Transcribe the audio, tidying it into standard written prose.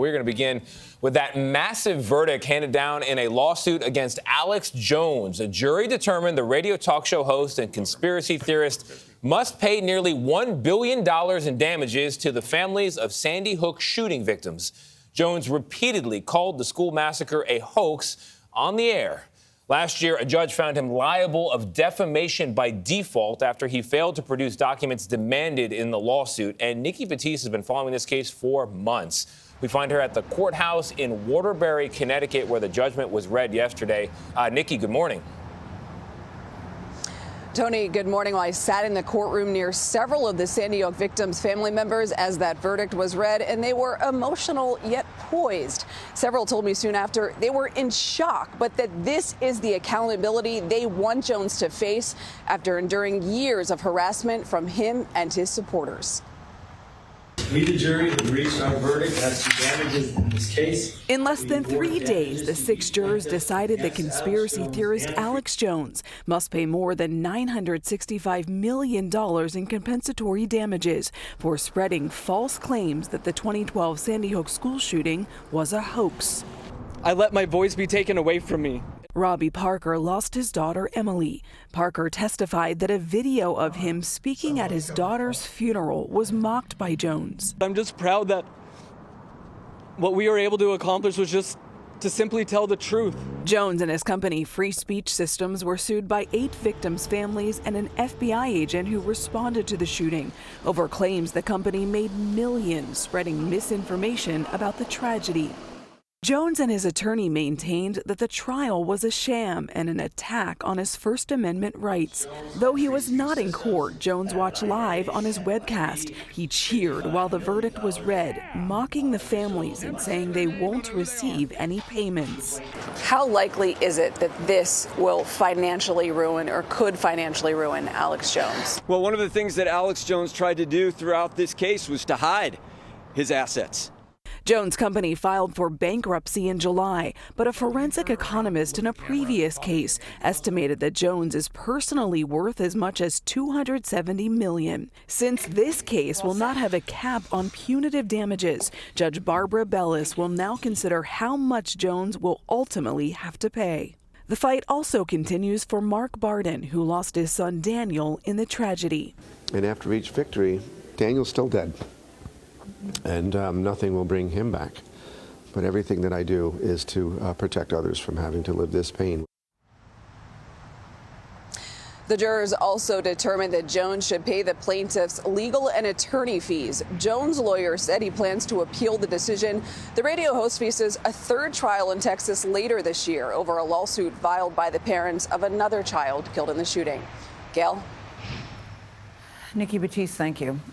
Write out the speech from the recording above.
We're going to begin with that massive verdict handed down in a lawsuit against Alex Jones. A jury determined the radio talk show host and conspiracy theorist must pay nearly $1 billion in damages to the families of Sandy Hook shooting victims. Jones repeatedly called the school massacre a hoax on the air. Last year, a judge found him liable of defamation by default after he failed to produce documents demanded in the lawsuit. And Nikki Battiste has been following this case for months. We find her at the courthouse in Waterbury, Connecticut, where the judgment was read yesterday. Nikki, good morning. Tony, good morning. Well, I sat in the courtroom near several of the Sandy Hook victims' family members as that verdict was read, and they were emotional yet poised. Several told me soon after they were in shock, but that this is the accountability they want Jones to face after enduring years of harassment from him and his supporters. We, the jury, have reached our verdict as to damages in this case. In less than 3 days, the 6 jurors decided that conspiracy theorist Alex Jones must pay more than $965 million in compensatory damages for spreading false claims that the 2012 Sandy Hook school shooting was a hoax. I let my voice be taken away from me. Robbie Parker lost his daughter, Emily. Parker testified that a video of him speaking at his daughter's funeral was mocked by Jones. I'm just proud that what we were able to accomplish was just to simply tell the truth. Jones and his company, Free Speech Systems, were sued by 8 victims' families and an FBI agent who responded to the shooting over claims the company made millions spreading misinformation about the tragedy. Jones and his attorney maintained that the trial was a sham and an attack on his First Amendment rights. Though he was not in court, Jones watched live on his webcast. He cheered while the verdict was read, mocking the families and saying they won't receive any payments. How likely is it that this will financially ruin or could financially ruin Alex Jones? Well, one of the things that Alex Jones tried to do throughout this case was to hide his assets. Jones' company filed for bankruptcy in July, but a forensic economist in a previous case estimated that Jones is personally worth as much as $270 million. Since this case will not have a cap on punitive damages, Judge Barbara Bellis will now consider how much Jones will ultimately have to pay. The fight also continues for Mark Barden, who lost his son Daniel in the tragedy. And after each victory, Daniel's still dead. And nothing will bring him back. But everything that I do is to protect others from having to live this pain. The jurors also determined that Jones should pay the plaintiffs legal and attorney fees. Jones' lawyer said he plans to appeal the decision. The radio host faces a 3rd trial in Texas later this year over a lawsuit filed by the parents of another child killed in the shooting. Gayle? Nikki Battiste, thank you.